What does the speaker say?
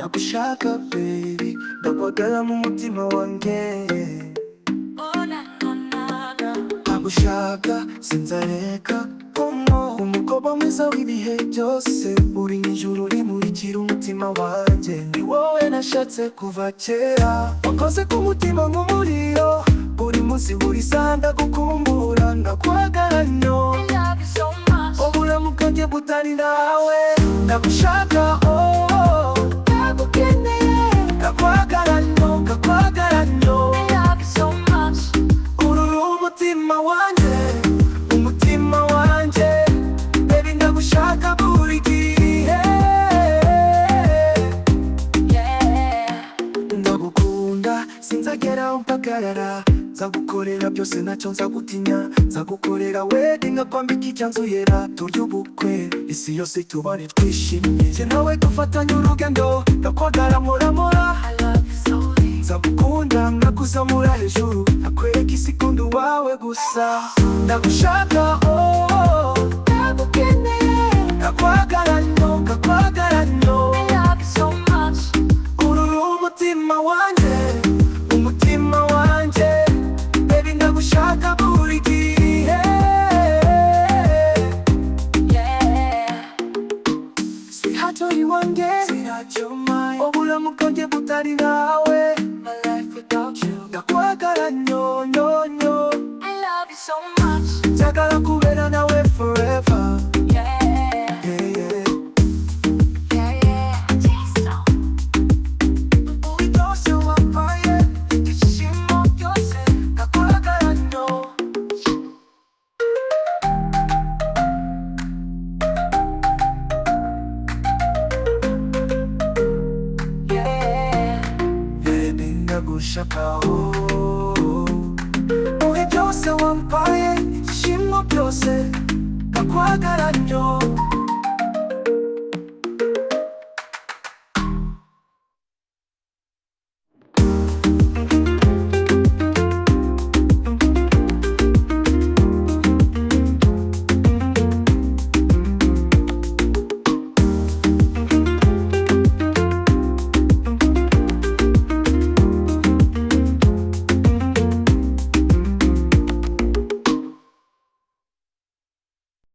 Ndagushaka baby, ndakwagala mu mutima wanjye. Ndagushaka sinzareka umukobwa mwiza w'ibihe byose, uri nk'ijuru rimurikira umutima wanjye. Ni wowe nashatse kuva kera, wakoze ku mutima nk'umuriro, buri munsi buri saha ndagukumbura. Ndakwagala nyo, uburamu bwanjye butari nawe. Ndagushaka ndagukeneye, ndakwagala nyo, ndakwagala nyo. Uri umutima wanjye, umutima wanjye, baby ndagushaka buri gihe. Ndagukunda sinzagera mpagarara, nzagukorera byose ntacyo nzagutinya. Nzagukorera wedding, nkakwambika ikanzu yera, turye ubukwe isi yose tubone twishimye. Jye nawe dufatanye urugendo, ndakwagala mora. Nzagukunda nkakuzamura hejuru, nakwereka isi ikunda uwawe gusa. Ndagushaka ndagukeneye, ndakwagala nyo, ndakwagala nyo. Uri umutima wanjye, umutima wanjye, baby ndagushaka buri gihe. Sweetheart uri wanjye, uburamu bwanjye butari nawe. Ndakwagala nyo, nyo, nyo. Nzagala kubera nawe forever. Ubiryoshe wambaye ibyishimo byose, ndakwagala nyo. Baby ndagushaka ubiryoshe wambaye ibyishimo byose, ndakwagala nyo.